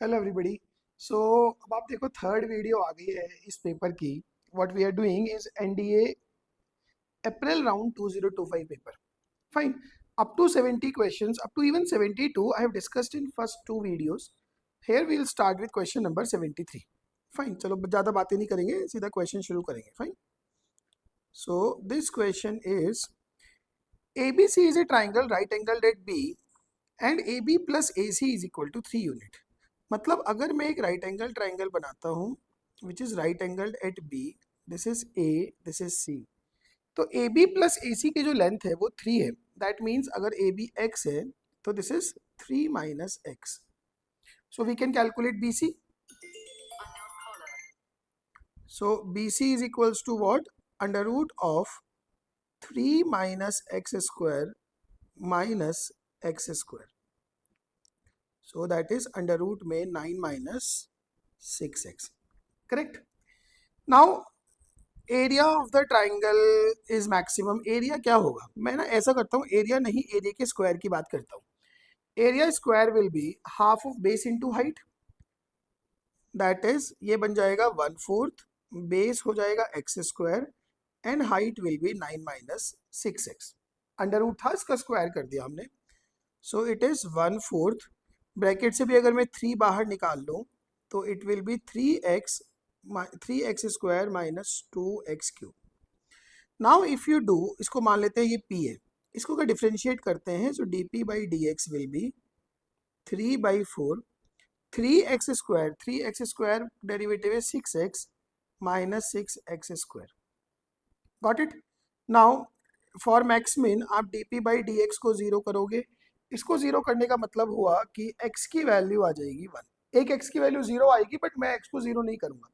Hello everybody. सो अब आप देखो थर्ड वीडियो आ गई है इस पेपर की। What we are doing is NDA April round 2025 paper. Fine. up to 70 questions, up to even 72 I have discussed in first two videos. Here we will start with question number 73. Fine, चलो ज़्यादा बातें नहीं करेंगे, सीधा question शुरू करेंगे। Fine. So this question is ABC is a triangle right angled at B and AB plus AC is equal to 3 unit. मतलब अगर मैं एक राइट एंगल ट्राइंगल बनाता हूँ which is right angled at B, this is A, this is C, तो A B plus ए सी की जो length है वो 3 है। दैट मीन्स अगर ए बी एक्स है तो this is 3 minus X. So we can calculate B C. So B C is equals to what? Under root of 3 minus x square minus x square. So that is under root में 9 minus 6x। Correct. Now area of the triangle is maximum. Area क्या होगा? मैं ना ऐसा करता हूँ, area नहीं, area के स्क्वायर की बात करता हूँ। Area square will be half of base into height, that is ये बन जाएगा 1/4, बेस हो जाएगा X square and height will be 9 minus 6x। Under root था, इसका स्क्वायर कर दिया हमने। सो इट इज 1/4। ब्रैकेट से भी अगर मैं 3 बाहर निकाल लूँ तो it will B 3x square minus 2x cube. Now if you do, इसको मान लेते हैं ये p है, इसको अगर डिफ्रेंशिएट करते हैं so d p by D x will be 3/4। 3x square derivative है 6x minus 6x square. Got it. Now for max min आप d p by D x को जीरो करोगे। इसको जीरो करने का मतलब हुआ कि x की वैल्यू आ जाएगी 1। एक x की वैल्यू जीरो आएगी बट मैं x को जीरो नहीं करूंगा।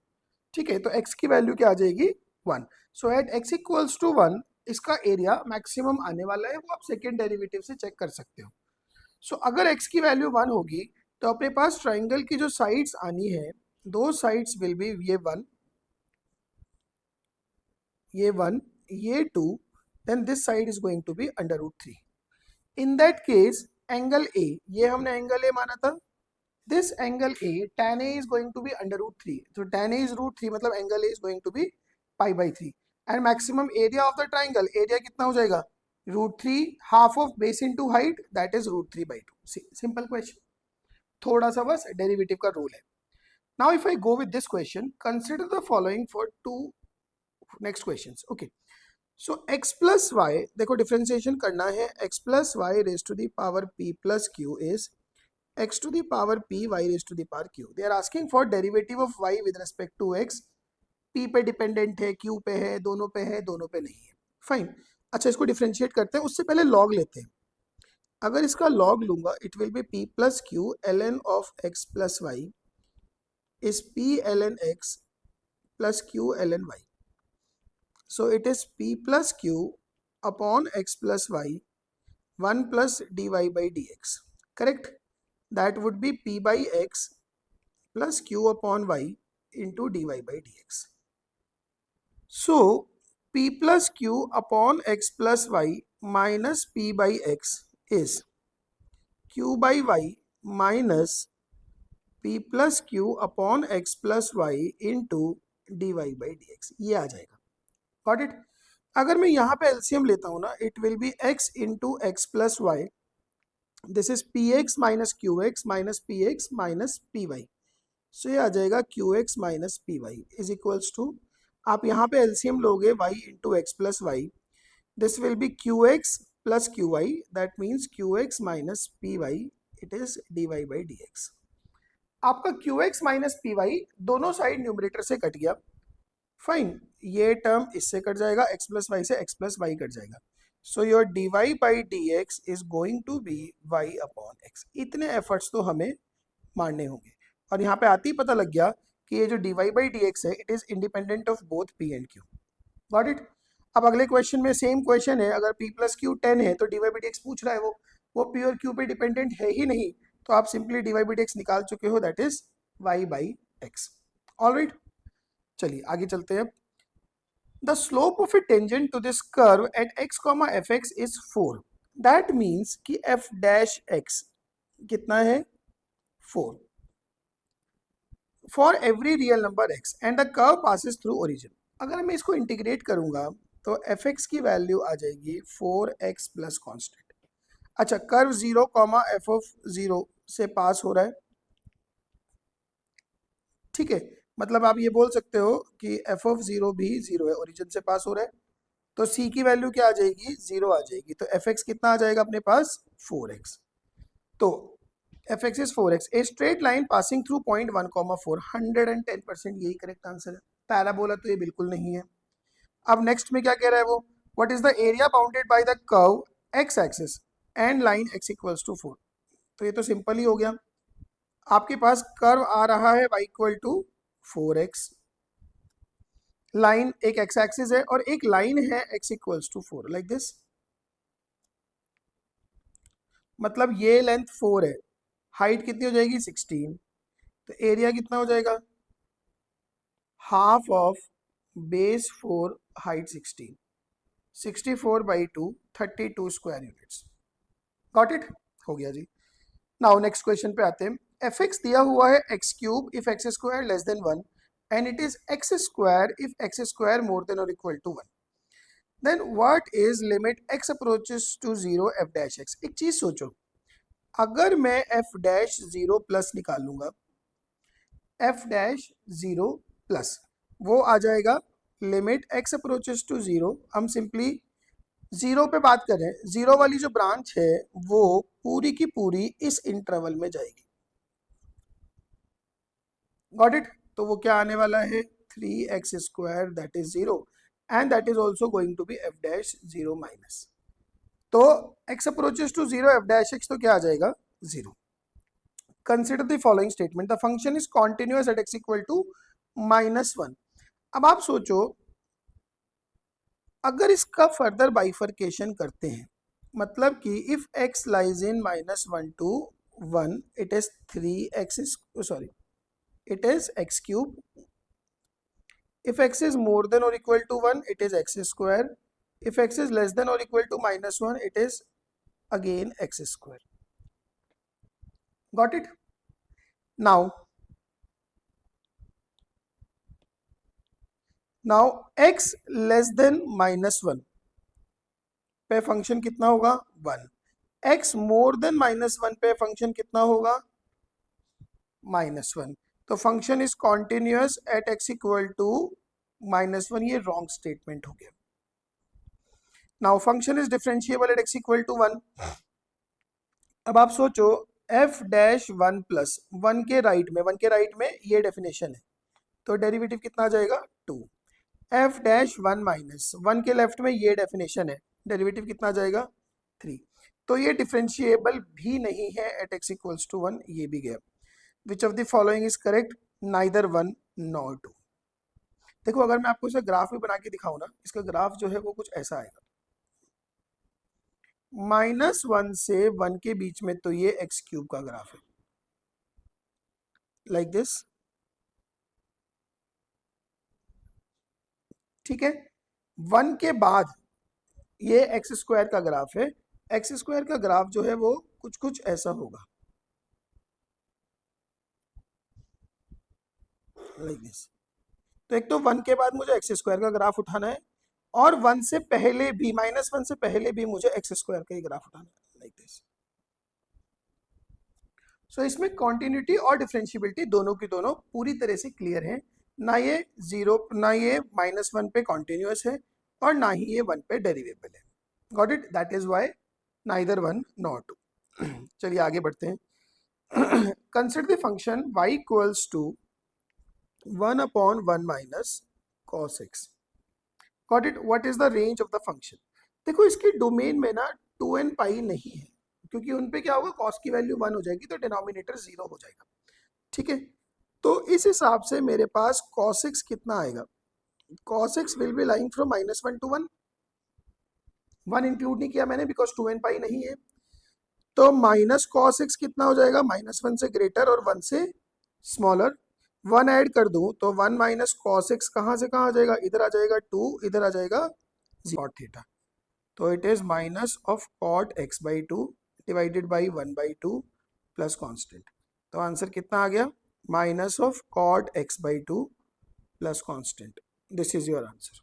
ठीक है, तो x की वैल्यू क्या आ जाएगी? 1। सो एट x इक्वल्स टू 1 इसका एरिया मैक्सिमम आने वाला है, वो आप सेकेंड डेरिवेटिव से चेक कर सकते हो। सो अगर x की वैल्यू 1 होगी तो अपने पास ट्राइंगल की जो साइड्स आनी है, दो साइड्स विल बी ये 1, ये 1, ये 2, then this side is going to be under root 3। In that case angle A, ये हमने एंगल ए माना था, this angle A, tan A is going to be under root 3. So tan A is root 3 मतलब angle A is going to be pi by 3. And maximum area of the triangle, area कितना हो जाएगा? Root 3, half of base into height, that is root 3 by 2. Simple question. थोड़ा सा बस derivative का rule है। Now if I go with this question, consider the following for two next questions. Okay. So x plus y, देखो differentiation करना है, x plus y raised to the power p plus q is x to the power p y raised to the power q. They are asking for derivative of y with respect to x. p पे dependent है, q पे है, दोनों पे है, दोनों पे नहीं है। फाइन। अच्छा, इसको डिफ्रेंशिएट करते हैं, उससे पहले लॉग लेते हैं। अगर इसका लॉग लूंगा it will be p plus Q ln of x plus Y is p ln x plus q ln y. So it is p plus q upon x plus y 1 plus dy by dx. Correct? That would be p by x plus q upon y into dy by dx. So p plus q upon x plus y minus p by x is q by y minus p plus q upon x plus y into dy by dx. ये आ जाएगा। Got it. अगर मैं यहाँ पे LCM लेता हूँ ना, it will be x into x plus y, this is p x minus q x minus p x minus p y. So ये आ जाएगा q x minus p y is equals to, आप यहाँ पे LCM लोगे y into x plus y, this will be q x plus q y, that means q x minus p y, it is d Y by D x. आपका q x minus p y दोनों side numerator से cut गया। Fine, ये term इससे cut जाएगा, x plus y से x plus y cut जाएगा। So your d Y by D x is going to be y upon x. इतने efforts तो हमें मारने होंगे, और यहाँ पे आते ही पता लग गया कि ये जो d Y by D x है it is independent of both p and q. Got it. अब अगले क्वेश्चन में सेम क्वेश्चन है, अगर p प्लस क्यू 10 है तो D Y by D X पूछ रहा है, वो p और q पे डिपेंडेंट है ही नहीं, तो आप simply D Y by D X निकाल चुके हो, that is y by X. Alright, चलिए आगे चलते हैं। The slope of a tangent to this curve at x comma fx is 4. That means कि एफ डैश एक्स कितना है 4 for every real number x and the curve passes through origin. अगर मैं इसको इंटीग्रेट करूंगा तो एफ एक्स की value आ जाएगी 4x प्लस कॉन्स्टेंट। अच्छा, कर्व 0 कॉमा एफ ऑफ 0 से पास हो रहा है, ठीक है, मतलब आप ये बोल सकते हो कि एफ ऑफ 0 भी 0 है, ओरिजिन से पास हो रहा है, तो सी की वैल्यू क्या आ जाएगी 0 आ जाएगी, तो एफ एक्स कितना आ जाएगा अपने पास 4x। तो f x is 4x, a straight line passing through point 1,4, 110% यही करेक्ट आंसर है। पैराबोला तो ये बिल्कुल नहीं है। अब नेक्स्ट में क्या कह रहा है वो, what is the area bounded by the curve X axis and line X equals to 4। तो ये तो सिंपल ही हो गया, आपके पास कर्व आ रहा है y equal to 4x, line एक एक्स एक्सिस है और एक लाइन है x equals to 4, like this. मतलब ये लेंथ 4 है, हाइट कितनी हो जाएगी 16, तो एरिया कितना हो जाएगा half of base 4 height 16, 64/2, 32 square units. Got it, हो गया जी। नाउ नेक्स्ट क्वेश्चन पे आते हैं। एफ एक्स दिया हुआ है x cube if x square less than 1 and it is x square if x square more than और equal to 1, then what is limit x approaches to 0 F dash x. एक चीज सोचो, अगर मैं f dash 0 plus निकालूंगा, f dash 0 plus वो आ जाएगा लिमिट एक्स अप्रोचेस टू 0, हम सिंपली 0 पे बात कर रहे हैं, 0 वाली जो ब्रांच है वो पूरी की पूरी इस इंटरवल में जाएगी। गॉट इट, तो वो क्या आने वाला है 3x square that is 0 and that is also going to be F dash 0 minus, तो x approaches to 0 F dash X तो क्या आ जाएगा 0। Consider the following statement, the function is continuous at x equal to -1। अब आप सोचो, अगर इसका फर्दर बाइफर्केशन करते हैं, मतलब कि if x lies in -1 to 1 it is 3x, sorry it is x cube, if x is more than or equal to 1 it is x square, if x is less than or equal to -1 it is again x square। got it, now x less than -1 पे function कितना होगा 1, x more than -1 पे function कितना होगा -1, तो function is continuous at x equal to -1, ये wrong statement हो गया। Now function is differentiable at x equal to 1। अब आप सोचो f डैश 1 प्लस 1 के राइट में ये डेफिनेशन है, तो डेरिवेटिव कितना आ जाएगा 2, f डैश 1 माइनस 1 के लेफ्ट में ये डेफिनेशन है, डेरिवेटिव कितना आ जाएगा 3, तो ये डिफरेंशिएबल भी नहीं है एट x इक्वल्स टू 1, ये भी गया। Which of the following is correct, neither 1 nor 2। देखो अगर मैं आपको इसे ग्राफ में बना के दिखाऊं ना, इसका ग्राफ जो है वो कुछ ऐसा आएगा, -1 से 1 के बीच में तो ये एक्स क्यूब का ग्राफ है, लाइक दिस, ठीक है। 1 के बाद ये एक्स स्क्वायर का ग्राफ है, एक्स स्क्वायर का ग्राफ जो है वो कुछ कुछ ऐसा होगा, लाइक दिस। तो एक तो 1 के बाद मुझे एक्स स्क्वायर का ग्राफ उठाना है, और 1 से पहले भी -1 से पहले भी मुझे एक्स स्क्वायर का ही ग्राफ उठाना है, लाइक दिस। सो इसमें कॉन्टिन्यूटी और डिफरेंशियबिलिटी दोनों की दोनों पूरी तरह से क्लियर है, ना ये 0 ना ये -1 पे कॉन्टिन्यूअस है और ना ही ये 1 पे डेरिवेबल है। Got it, that is why neither 1 nor 2। चलिए आगे बढ़ते हैं। Consider the function y equals to 1/1 minus cos x। Got it, what is the range of the function. देखो इसके डोमेन में ना 2n पाई नहीं है, क्योंकि उन पे क्या होगा cos की वैल्यू 1 हो जाएगी तो डिनोमिनेटर 0 हो जाएगा, ठीक है। तो इस हिसाब से मेरे पास cos x कितना आएगा, cos x will be lying from -1 to 1, 1 include नहीं किया मैंने बिकॉज 2n पाई नहीं है, तो माइनस cos x कितना हो जाएगा, -1 से ग्रेटर और 1 से स्मॉलर, 1 ऐड कर दूं तो 1 माइनस cos x कहाँ से कहाँ आ जाएगा, इधर आ जाएगा 2, इधर आ जाएगा 0 थीटा। तो it is minus of cot X by two divided by 1/2 plus constant. तो आंसर कितना आ गया? Minus of cot X by two plus constant. This is your answer.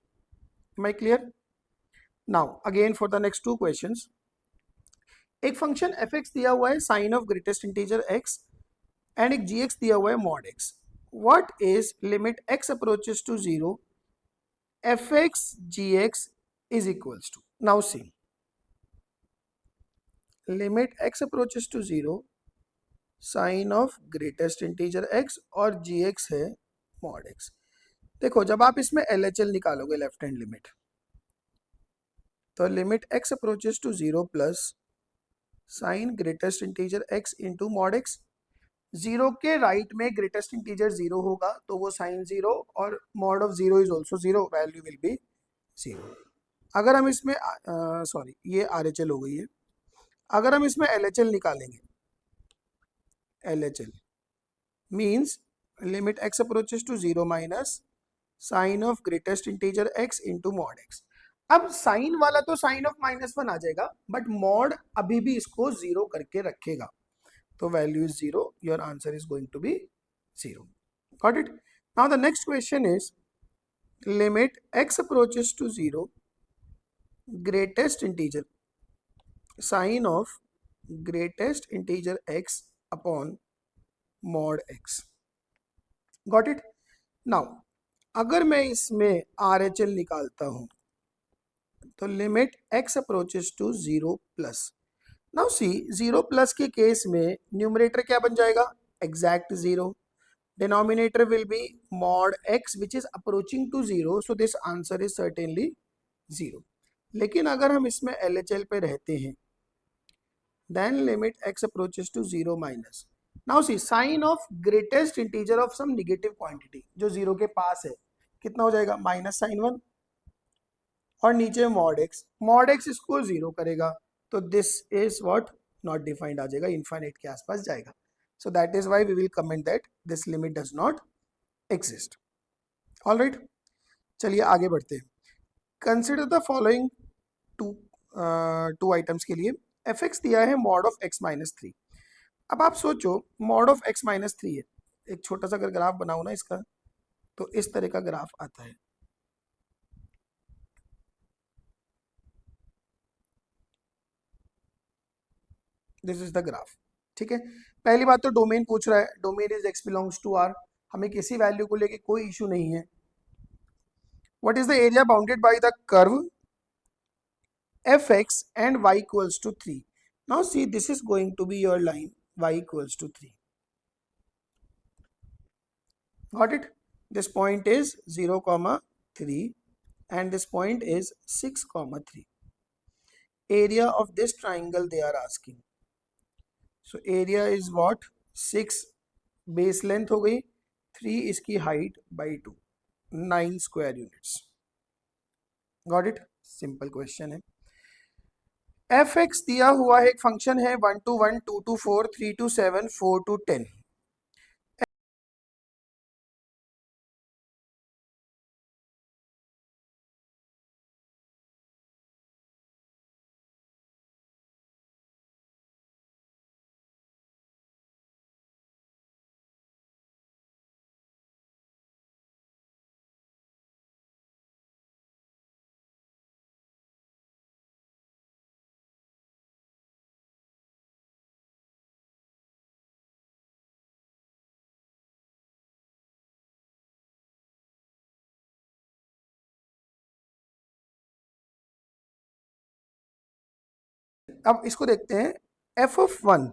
Am I clear? Now again for the next two questions. एक function F X दिया हुआ है sine of greatest integer X and एक G X दिया हुआ है mod X. What is limit x approaches to zero F X G X is equals to, now see, limit x approaches to 0 sine of greatest integer x और gx है mod x। देखो जब आप इसमें LHL निकालोगे left hand limit, तो limit x approaches to 0 plus sine greatest integer x into mod x। Zero के right में ग्रेटेस्ट इंटीजर 0 होगा तो वो साइन 0 और mod of 0 is also 0, value will be 0। अगर हम इसमें सॉरी ये RHL हो गई है, अगर हम इसमें LHL निकालेंगे, LHL means limit x approaches to 0 minus sine of greatest integer x into mod x। अब साइन वाला तो साइन ऑफ -1 आ जाएगा, बट मॉड अभी भी इसको 0 करके रखेगा, तो value is 0, your answer is going to be 0। Got it? Now the next question is limit x approaches to 0 greatest integer sine of greatest integer x upon mod x। Got it? Now अगर मैं इसमें RHL निकालता हूं तो limit x approaches to 0 plus. Now see 0 plus के case में numerator क्या बन जाएगा? Exact 0। Denominator will be mod x which is approaching to 0, so this answer is certainly 0। लेकिन अगर हम इसमें LHL पे रहते हैं, then limit x approaches to 0 minus, now see sine of greatest integer of some negative quantity जो 0 के पास है, कितना हो जाएगा? माइनस साइन 1, और नीचे मॉड x इसको 0 करेगा, तो this is what not defined आ जाएगा, इनफाइनाइट के आसपास जाएगा। So that is why we will comment that this limit does not exist. Alright, चलिए आगे बढ़ते हैं। Consider the following two items के लिए। एफ एक्स दिया है मॉड ऑफ x माइनस 3। अब आप सोचो मॉड ऑफ x माइनस 3 है, एक छोटा सा अगर ग्राफ बनाओ ना इसका, तो इस तरह का ग्राफ आता है। This is the graph. ठीक है, पहली बात तो डोमेन पूछ रहा है, domain is x belongs to R, हमें किसी वैल्यू को लेके कोई इशू नहीं है। What is the area bounded by the curve fx and y equals to 3? Now see, this is going to be your line y equals to 3. Got it? This point is 0 comma 3 and this point is 6 comma 3. Area of this triangle they are asking. So area is what? 6 base length हो गई, 3 इसकी height by 2, 9 square units. Got it? Simple question है। F X दिया हुआ है, एक function है 1 to 1, 2 to 4, 3 to 7, 4 to 10। अब इसको देखते हैं। F of 1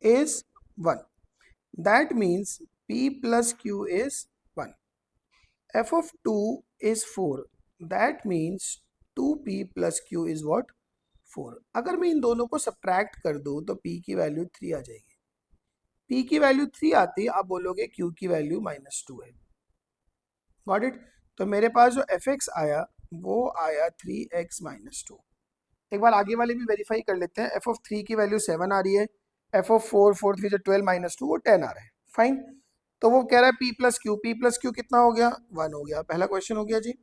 is 1, that means p plus q is 1। F of 2 is 4, that means 2p plus q is what? 4। अगर मैं इन दोनों को सब्ट्रैक्ट कर दूं तो p की वैल्यू 3 आ जाएगी। p की वैल्यू 3 आती, आप बोलोगे q की वैल्यू -2 है। Got it? तो मेरे पास जो एफ एक्स आया वो आया 3x - 2। एक बार आगे वाले भी वेरीफाई कर लेते हैं। एफ ऑफ 3 की वैल्यू 7 आ रही है, एफ ऑफ 4, 4 3 12 - 2 वो 10 आ रहा है। फाइन, तो वो कह रहा है p प्लस क्यू कितना हो गया? 1 हो गया। पहला क्वेश्चन हो गया जी।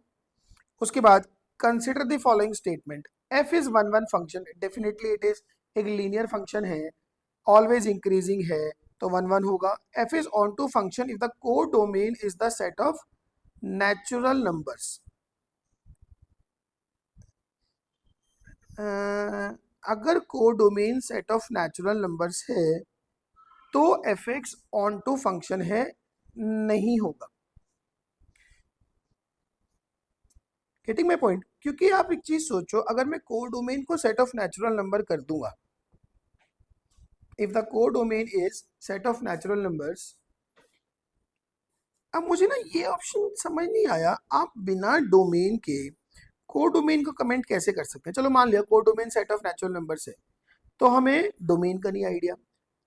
उसके बाद consider the following statement, f is one one function, definitely it is एक लीनियर फंक्शन है, ऑलवेज इंक्रीजिंग है, तो वन वन होगा. f is onto function if the codomain is the set of natural numbers. अगर codomain set of natural numbers है तो f x onto function है, नहीं होगा. Getting my point? क्योंकि आप एक चीज सोचो, अगर मैं को डोमेन को सेट ऑफ नेचुरल नंबर कर दूंगा, if the codomain is set of natural numbers. अब मुझे ना ये ऑप्शन समझ नहीं आया, आप बिना डोमेन के को डोमेन को कमेंट कैसे कर सकते हैं. चलो मान लिया को domain set of natural numbers है, तो हमें डोमेन का नहीं आइडिया.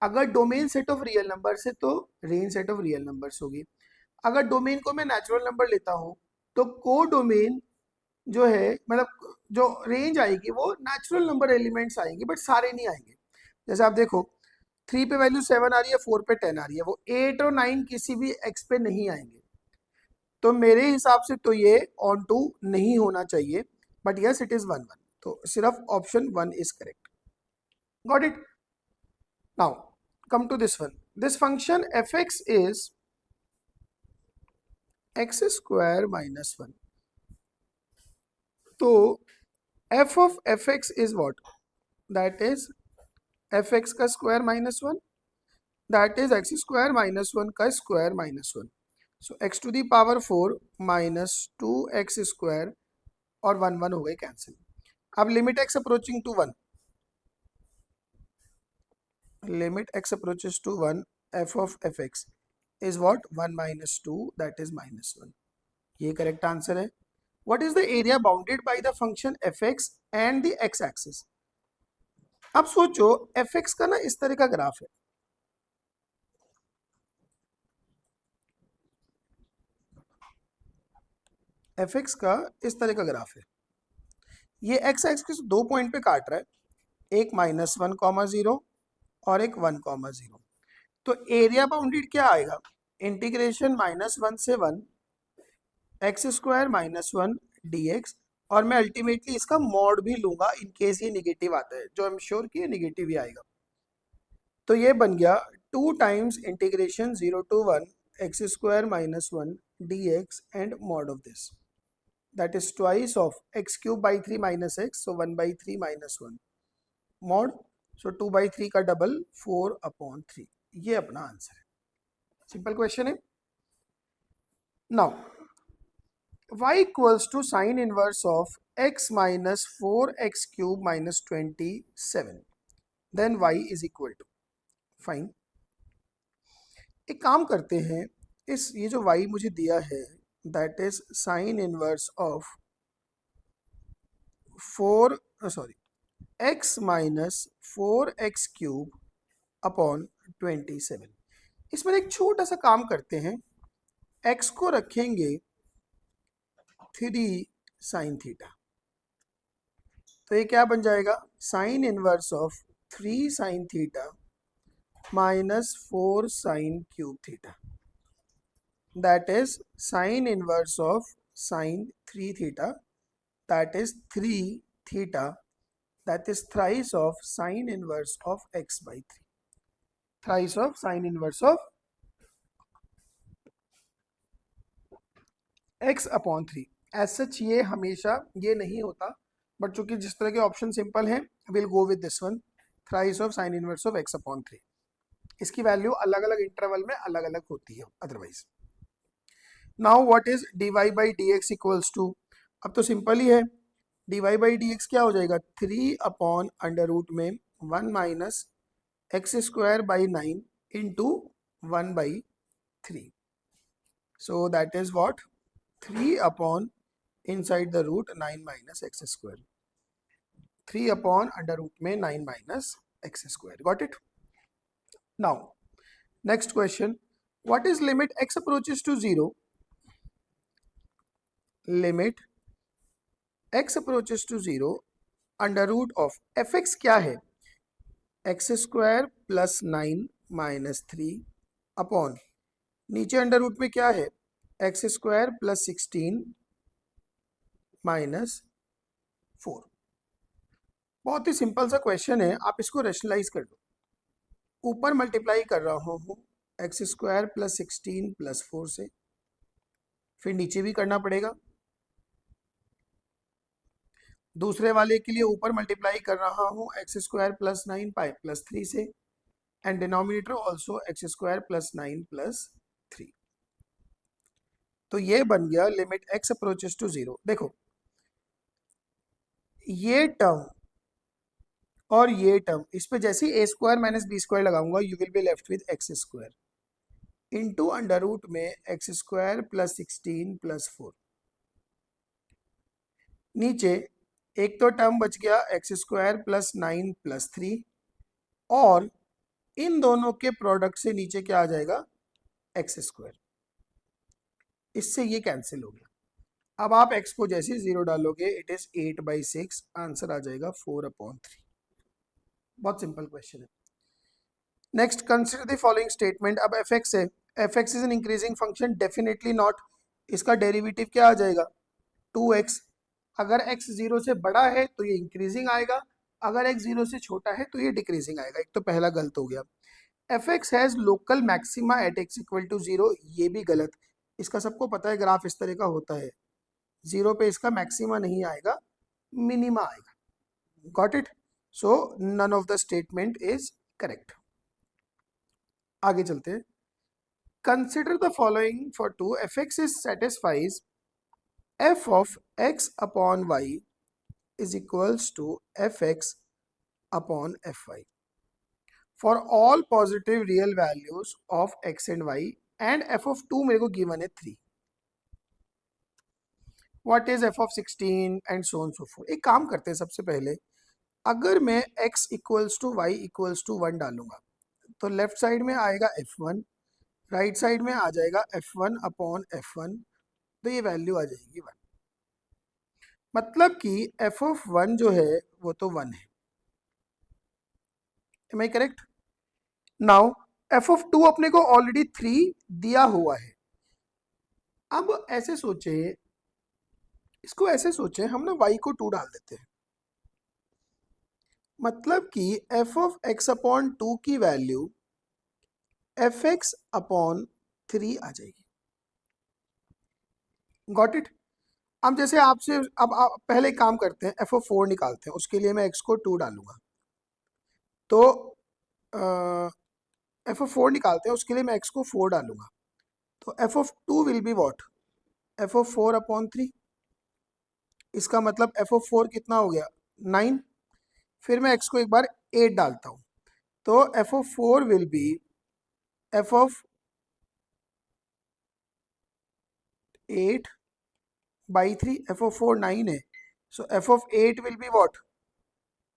अगर domain set of real numbers है तो range set of real numbers होगी. अगर डोमेन को मैं नेचुरल नंबर लेता हूं तो को डोमेन जो है, मतलब जो रेंज आएगी वो नेचुरल नंबर एलिमेंट्स आएंगे, बट सारे नहीं आएंगे. जैसे आप देखो 3 पे वैल्यू 7 आ रही है, 4 पे 10 आ रही है, वो 8 और 9 किसी भी x पे नहीं आएंगे. तो मेरे हिसाब से तो ये ऑन टू नहीं होना चाहिए, but yes it is one one. तो सिर्फ option 1 is correct. Got it? Now come to this one. This function fx is x square minus 1. तो f of fx is what? That is fx का square minus 1, that is x square minus 1 का square minus 1. So x to the power 4 minus 2x square और 1 1 हो गए cancelled. अब limit x approaching to 1, limit x approaches to 1, f of fx is what? 1 minus 2, that is minus 1. ये correct answer है. What is the area bounded by the function fx and the x axis? अब सोचो fx का ना इस तरह का graph है, fx का इस तरह का ग्राफ है. ये x एक्सिस दो पॉइंट पे काट रहा है, एक -1,0 और एक 1,0. तो एरिया बाउंडेड क्या आएगा? इंटीग्रेशन -1 से 1 एक्स स्क्वायर माइनस 1 dx, और मैं अल्टीमेटली इसका मॉड भी लूंगा इन केस ये निगेटिव आता है, जो आई एम श्योर कि ये निगेटिव ही आएगा. तो ये बन गया 2 times integration 0 to 1 x square minus 1 dx and mod of this, that is twice of x cube by 3 minus x, so 1 by 3 minus 1 mod, so 2 by 3 का डबल 4 upon 3. ये अपना आंसर है. सिंपल क्वेश्चन है. Now y equals to sin inverse of x minus 4x cube minus 27, then y is equal to, fine. एक काम करते हैं, इस ये जो y मुझे दिया है that is sin inverse of x minus 4x cube upon 27. इसमें एक छोटा सा काम करते हैं, x को रखेंगे 3 sin थीटा, तो ये क्या बन जाएगा? Sine inverse of 3 sin theta minus 4 sin cube theta, that is sin inverse of sin 3 theta, that is 3 theta, that is thrice of sin inverse of x by 3, thrice of sin inverse of x upon 3. As such ये हमेशा ये नहीं होता, but चूंकि जिस तरह के option simple हैं, will go with this one, thrice of sine inverse of x upon 3. इसकी वैल्यू अलग अलग इंटरवल में अलग अलग होती है otherwise. Now what is dy by D x equals to? अब तो सिंपल ही है, dy बाई डी एक्स क्या हो जाएगा? 3 अपॉन अंडर रूट में 1 minus x square by 9 into 1 by 3. So that is what? 3 upon inside the root 9 minus x square, 3 upon under root में 9 minus x square. Got it? Now next question, what is limit x approaches to 0? Limit x approaches to 0 under root of fx क्या है? X square plus 9 minus 3 upon नीचे under root में क्या है? X square plus 16 minus 4। बहुत ही simple सा question है, आप इसको रेशनलाइज कर लो। ऊपर मल्टीप्लाई कर रहा हूँ एक्स स्क्वायर प्लस 16 प्लस 4 से, फिर नीचे भी करना पड़ेगा। दूसरे वाले के लिए ऊपर मल्टीप्लाई कर रहा हूँ x square plus 9 pi plus 3 से, and denominator also x square plus 9 plus 3। तो ये बन गया लिमिट एक्स अप्रोचेस टू 0। देखो ये टर्म और ये टर्म, इस पे जैसे ही a square minus b square लगाऊंगा you will be left with x square into under root में एक्स स्क्वायर प्लस 16 प्लस 4। नीचे एक तो टर्म बच गया एक्स स्क्वायर प्लस 9 प्लस 3, और इन दोनों के प्रोडक्ट से नीचे क्या आ जाएगा, एक्स स्क्वायर। इससे ये कैंसिल हो गया। अब आप x को जैसे 0 डालोगे इट इज 8/6, आंसर आ जाएगा 4/3। बहुत सिंपल क्वेश्चन है। Next, consider the following statement. अब fx है, fx is an increasing function, definitely not. इसका डेरिवेटिव क्या आ जाएगा, 2x। अगर x 0 से बड़ा है तो ये इंक्रीजिंग आएगा, अगर x 0 से छोटा है तो ये डिक्रीजिंग आएगा। एक तो पहला गलत हो गया। fx has local maxima at x equal to 0, ये भी गलत। इसका सबको पता है ग्राफ इस तरह का होता है, 0 पे इसका मैक्सिमा नहीं आएगा, मिनिमा आएगा। Got it? So none of the statement is correct. आगे चलते हैं। Consider the following for to f x is satisfies f of x upon y is equals to f x upon f y for all positive real values of x and y, and f of 2 मेरे को given है 3। What is f of 16 and so on so forth. एक काम करते हैं, सबसे पहले अगर मैं x equals to y equals to 1 डालूंगा तो लेफ्ट साइड में आएगा f1, राइट साइड में आ जाएगा f1 अपॉन f1, तो ये वैल्यू आ जाएगी 1। मतलब कि f ऑफ 1 जो है वो तो 1 है। Am I correct? Now f of 2 अपने को ऑलरेडी 3 दिया हुआ है। अब ऐसे सोचे, इसको ऐसे सोचे हम ना y को 2 डाल देते हैं, मतलब कि f ऑफ x अपॉन 2 की वैल्यू एफ एक्स अपॉन 3 आ जाएगी। Got it? अब जैसे आपसे, अब आप पहले काम करते हैं, एफ ऑफ 4 निकालते हैं। उसके लिए मैं x को 2 डालूंगा, तो एफ ऑफ 4 निकालते हैं, उसके लिए मैं x को 4 डालूंगा, तो f of 2 will be what, F of 4 upon 3। इसका मतलब एफ ऑफ 4 कितना हो गया, 9। फिर मैं x को एक बार 8 डालता हूँ, तो f of 4 will be f of 8/3। F of 4 9 है, so f of 8 will be what,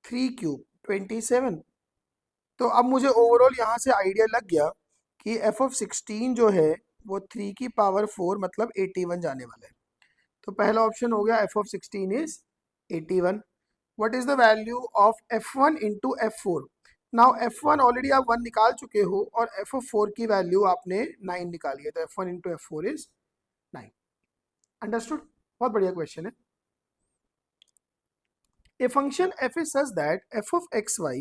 3 cube 27। तो अब मुझे ओवरऑल यहाँ से आइडिया लग गया कि एफ ऑफ 16 जो है वो 3 की पावर 4 मतलब 81 जाने वाला है। तो पहला ऑप्शन हो गया F of 16 is 81। What is the value of f1 into f4? Now f1 already आप 1 निकाल चुके हो और एफ ऑफ 4 की वैल्यू आपने 9 निकाली है, तो f1 into f4 is 9। Understood? बहुत बढ़िया क्वेश्चन है। A function f is such that f of xy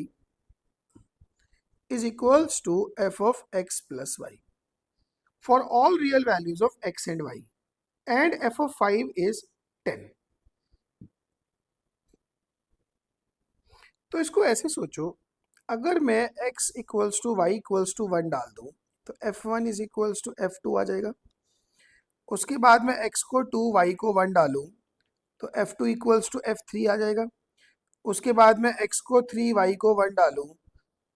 is equals to f of x plus y for all real values of x and y, and f of 5 is 10। तो इसको ऐसे सोचो, अगर मैं x equals to y equals to 1 डाल दूं तो f1 is equals to f2 आ जाएगा। उसके बाद मैं x को 2 y को 1 डालूं तो f2 इक्वल्स टू f3 आ जाएगा। उसके बाद मैं x को 3 y को 1 डालूं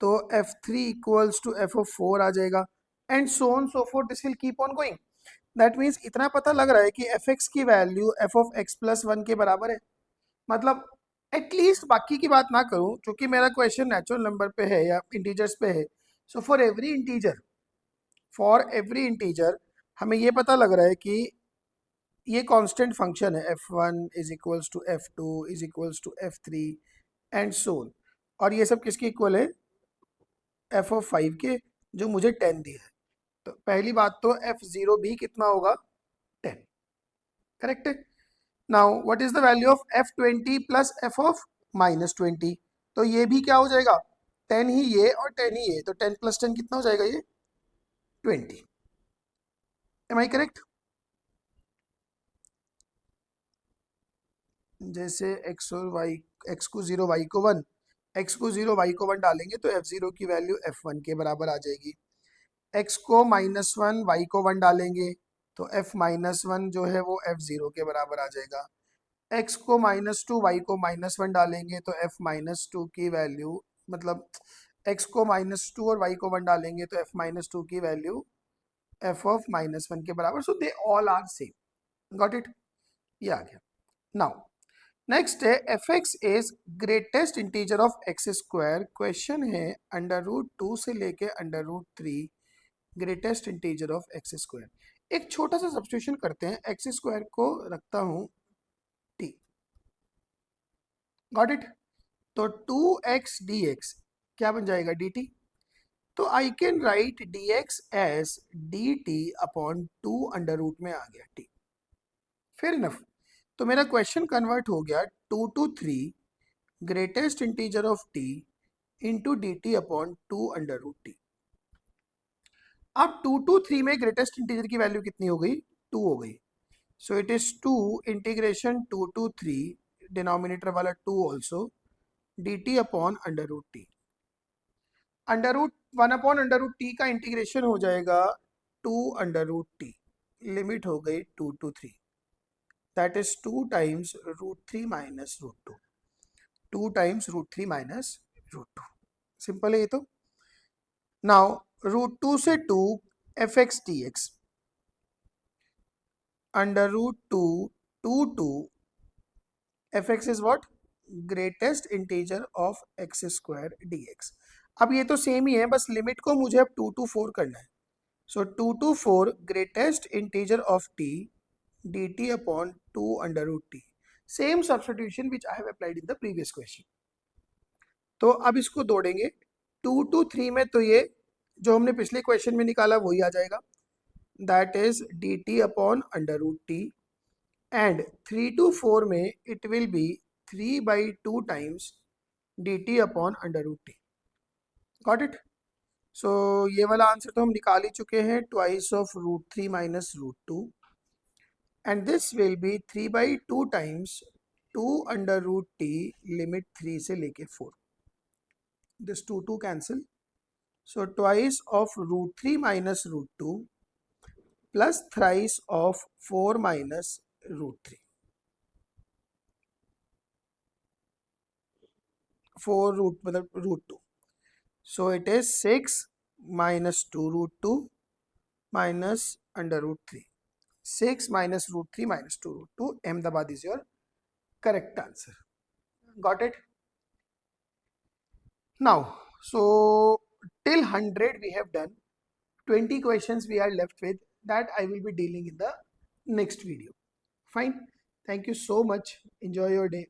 तो f3 equals to f of 4 आ जाएगा, and so on so forth, this will keep on going. That means इतना पता लग रहा है कि एफ एक्स की value f of x plus 1 के बराबर है। मतलब एटलीस्ट, बाकी की बात ना करूं क्योंकि मेरा क्वेश्चन नेचुरल नंबर पे है या इंटीजर्स पे है, सो फॉर एवरी इंटीजर हमें ये पता लग रहा है कि ये कांस्टेंट फंक्शन है, f1 is equals to f2 is equals to f3 and so on. और ये सब किसके इक्वल है, f ऑफ 5 के, जो मुझे 10 दिया है। तो पहली बात तो f0 भी कितना होगा, 10। करेक्ट है? Now what is the value of f20 plus f of -20? तो ये भी क्या हो जाएगा, 10 ही ये और 10 ही ये, तो 10 प्लस 10 कितना हो जाएगा, ये 20। Am I correct? जैसे x और y, x को 0 y को 1, x को 0 y को 1 डालेंगे तो f0 की वैल्यू f1 के बराबर आ जाएगी। x को -1 y को 1 डालेंगे तो f-1 जो है वो f0 के बराबर आ जाएगा। x को -2 y को -1 डालेंगे तो f-2 की वैल्यू, मतलब x को -2 और y को 1 डालेंगे तो f-2 की वैल्यू f ऑफ -1 के बराबर। So they all are same. Got it? ये आ गया। नाउ नेक्स्ट है f(x) is greatest integer of x square. Question है √2 से लेके √3 greatest integer of x square. एक छोटा सा सब्स्टिट्यूशन करते हैं, एक्स स्क्वायर को रखता हूं t। Got it? तो 2x dx क्या बन जाएगा, dt। तो I can write dx as dt upon 2 under root में आ गया t। Fair enough. तो मेरा क्वेश्चन कन्वर्ट हो गया 2 to 3 greatest integer of t into dt upon 2 under root t। अब 2 to 3 में ग्रेटेस्ट इंटीजर की वैल्यू कितनी हो गई, 2 हो गई। So it is 2 integration 2 to 3 denominator वाला 2 also dt upon under root t. Under root 1 upon under root t का इंटीग्रेशन हो जाएगा 2 अंडर रूट टी, लिमिट हो गई 2 to 3, that is 2 times √3 minus √2, 2 times √3 minus √2। Simple है ये तो। Now √2 से 2 f(x) dx under root 2 2 f(x) is what, greatest integer of x square dx। अब ये तो सेम ही है, बस लिमिट को मुझे अब 2 to 4 करना है। सो 2 to 4 greatest integer of t dt upon 2 under root t. Same substitution which I have applied in the previous question. तो अब इसको तोड़ेंगे 2 to 3 में, तो ये जो हमने पिछले क्वेश्चन में निकाला वही आ जाएगा, that is dt upon under root t. And 3 to 4 में it will be 3/2 times dt upon under root t. Got it? So ये वाला आंसर तो हम निकाल ही चुके हैं, twice of √3 minus √2, and this will be 3/2 times 2 under root t limit 3 से लेके 4। This 2 cancel, so twice of √3 minus √2 plus thrice of 4 minus √3, 4 root मतलब √2। So it is 6 minus 2 √2 minus under root 3. 6 minus √3 minus 2 √2. Ahmedabad is your correct answer. Got it? Now, so till 100 we have done. 20 questions we are left with, that I will be dealing in the next video. Fine. Thank you so much. Enjoy your day.